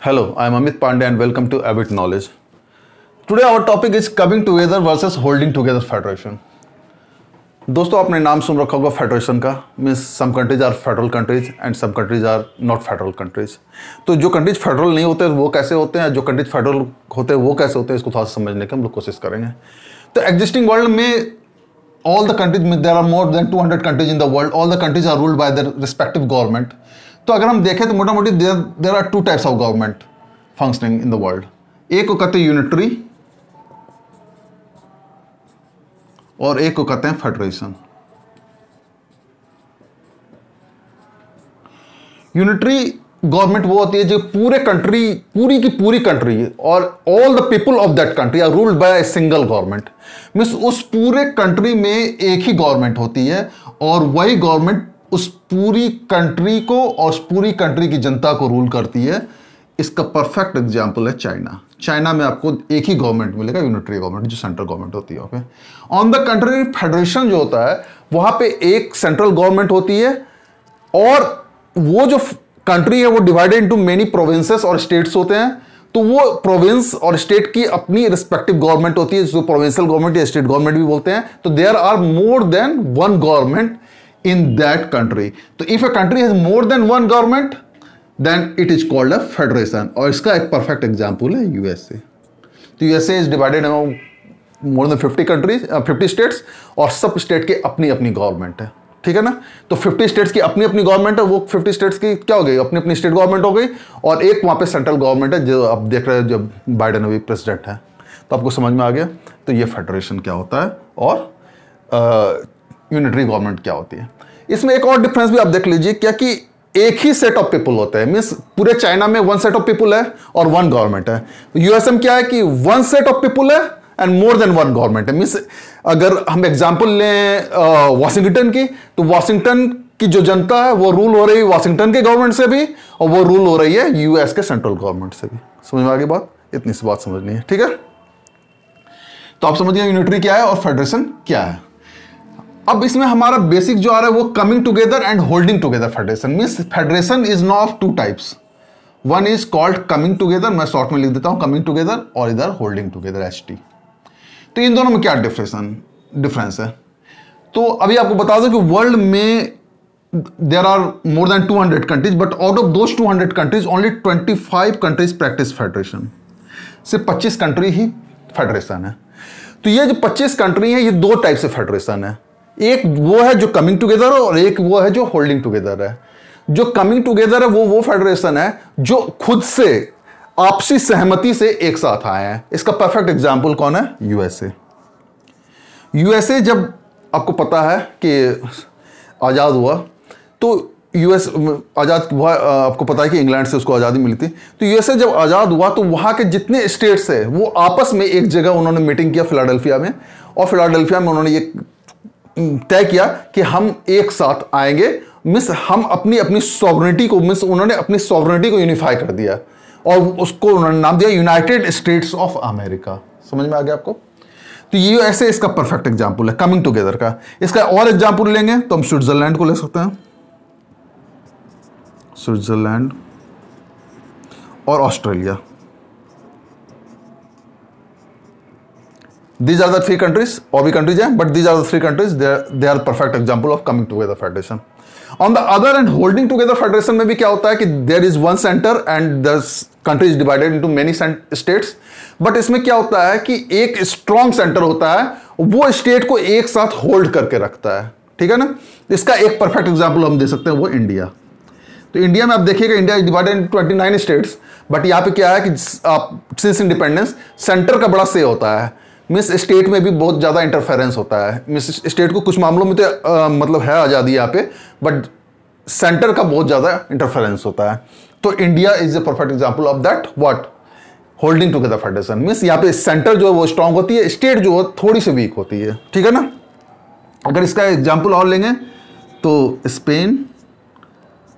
Hello, I am Amit Pandey and welcome to Abbott Knowledge. Today our topic is coming together versus holding together federation. दोस्तों आपने नाम सुन रखा होगा federation का, means some countries are federal countries and some countries are not federal countries. तो जो countries federal नहीं होते वो कैसे होते हैं, जो कंट्रीज फेडरल होते हैं वो कैसे होते हैं, इसको थोड़ा सा समझने की हम लोग कोशिश करेंगे. तो एग्जिस्टिंग वर्ल्ड में all the countries, there are more than 200 countries in the world, all the countries are ruled by their respective government. तो अगर हम देखें तो मोटा मोटी there are two types of government functioning in the world. एक को कहते हैं यूनिटरी और एक को कहते हैं फेडरेशन. यूनिटरी गवर्नमेंट वो होती है जो पूरी की पूरी कंट्री और all the people of that country are ruled by a single government. Means उस पूरे कंट्री में एक ही गवर्नमेंट होती है और वही गवर्नमेंट उस पूरी कंट्री को और उस पूरी कंट्री की जनता को रूल करती है. इसका परफेक्ट एग्जांपल है चाइना. चाइना में आपको एक ही गवर्नमेंट मिलेगा, यूनिटरी गवर्नमेंट, जो सेंट्रल गवर्नमेंट होती है वहां पे. ऑन द कंट्री फेडरेशन जो होता है वहां पे एक सेंट्रल गवर्नमेंट होती है और वो जो कंट्री है वो डिवाइडेड इनटू मेनी प्रोविंसेस और स्टेट्स होते हैं. तो वो प्रोविंस और स्टेट की अपनी रिस्पेक्टिव गवर्नमेंट होती है, जो प्रोविंशियल गवर्नमेंट या स्टेट गवर्नमेंट भी बोलते हैं. तो there are more than one government in that country. तो if a country has more than one government then it is called a federation. और इसका एक परफेक्ट एग्जांपल है यूएसए. तो USA is divided among more than 50 countries, 50 states, और सब state के अपनी अपनी गवर्नमेंट है. ठीक है ना. तो 50 स्टेट्स की अपनी अपनी गवर्नमेंट है, वो 50 स्टेट्स की क्या हो गई, अपनी अपनी स्टेट गवर्नमेंट हो गई, और एक वहां पे सेंट्रल गवर्नमेंट है जो आप देख रहे हैं, जो बाइडेन अभी प्रेसिडेंट है. तो आपको समझ में आ गया. तो ये फेडरेशन क्या होता है और यूनिटरी गवर्नमेंट क्या होती है. इसमें एक और डिफरेंस भी आप देख लीजिए, क्या कि एक ही सेट ऑफ पीपल होते हैं. मीन्स पूरे चाइना में वन सेट ऑफ पीपल है और वन गवर्नमेंट है. यूएसए में क्या है कि वन सेट ऑफ पीपल है and more than one government है. मीन्स अगर हम एग्जांपल लें वाशिंगटन की, तो वाशिंगटन की जो जनता है वो रूल हो रही है वाशिंगटन के गवर्नमेंट से भी, और वो रूल हो रही है यूएस के सेंट्रल गवर्नमेंट से भी. समझ में आ गई बात. इतनी सी बात समझनी है. ठीक है. तो आप समझ गए यूनिटरी क्या है और फेडरेशन क्या है. अब इसमें हमारा बेसिक जो आ रहा है वो coming together and holding together federation. Means federation is no of two types. One is called coming together, मैं शॉर्ट में लिख देता हूं कमिंग टुगेदर, और इधर होल्डिंग टुगेदर HT. तो इन दोनों में क्या डिफरेंस है. तो अभी आपको बता दो कि वर्ल्ड में there are more than 200 countries, but out of those 200 countries only 25 countries practice federation. सिर्फ 25 कंट्री ही फेडरेशन है. तो ये जो 25 कंट्री है ये दो टाइप से फेडरेशन है. एक वो है जो कमिंग टुगेदर है और एक वो है जो होल्डिंग टुगेदर है. जो कमिंग टुगेदर है वो फेडरेशन है जो खुद से आपसी सहमति से एक साथ आए हैं. इसका परफेक्ट एग्जांपल कौन है, यूएसए. यूएसए जब आपको पता है कि आज़ाद हुआ, तो यूएस आज़ाद हुआ, आपको पता है कि इंग्लैंड से उसको आज़ादी मिली थी. तो यूएसए जब आज़ाद हुआ तो वहाँ के जितने स्टेट्स है वो आपस में एक जगह उन्होंने मीटिंग किया फिलाडेल्फिया में, और फिलाडेल्फिया में उन्होंने ये तय किया कि हम एक साथ आएंगे. मिस हम अपनी सॉवरेनिटी को, मिस उन्होंने अपनी सॉवरेनिटी को यूनिफाई कर दिया और उसको उन्होंने नाम दिया यूनाइटेड स्टेट्स ऑफ अमेरिका. समझ में आ गया आपको. तो ये ऐसे इसका परफेक्ट एग्जांपल है कमिंग टुगेदर का. इसका और एग्जांपल लेंगे तो हम स्विट्जरलैंड को ले सकते हैं. स्विट्जरलैंड और Australia. These are the three countries, और भी कंट्रीज हैं, but these are the three countries. They are perfect example of coming together federation. On the other hand, holding together federation में भी क्या होता है कि there is one center and the country is divided into many states. But इसमें क्या होता है कि एक strong center होता है, वो स्टेट को एक साथ होल्ड करके रखता है. ठीक है ना. इसका एक परफेक्ट एग्जाम्पल हम दे सकते हैं, वो इंडिया. तो इंडिया में आप देखिएगा India is divided into 29 states. But यहाँ पे क्या है कि सिंस इंडिपेंडेंस सेंटर का बड़ा से होता है. मिस स्टेट में भी बहुत ज़्यादा इंटरफेरेंस होता है. मिस स्टेट को कुछ मामलों में तो मतलब है आज़ादी यहाँ पे, बट सेंटर का बहुत ज़्यादा इंटरफेरेंस होता है. तो India is the perfect example of that what, holding together federation. Means यहाँ पे सेंटर जो है वो स्ट्रांग होती है, स्टेट जो है थोड़ी सी वीक होती है. ठीक है ना. अगर इसका एग्जाम्पल और लेंगे तो स्पेन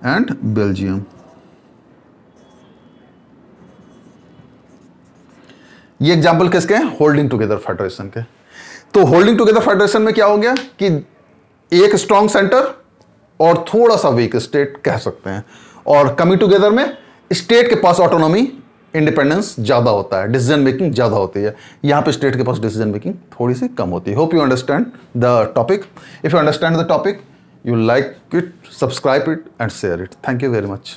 एंड बेल्जियम. ये एग्जाम्पल किसके हैं, होल्डिंग टुगेदर फेडरेशन के. तो होल्डिंग टुगेदर फेडरेशन में क्या हो गया कि एक स्ट्रॉन्ग सेंटर और थोड़ा सा वीक स्टेट कह सकते हैं, और कमिंग टुगेदर में स्टेट के पास ऑटोनॉमी, इंडिपेंडेंस ज़्यादा होता है, डिसीजन मेकिंग ज़्यादा होती है। यहाँ पे स्टेट के पास डिसीजन मेकिंग थोड़ी सी कम होती है। Hope you understand the topic. If you understand the topic, you like it, subscribe it and share it. Thank you very much.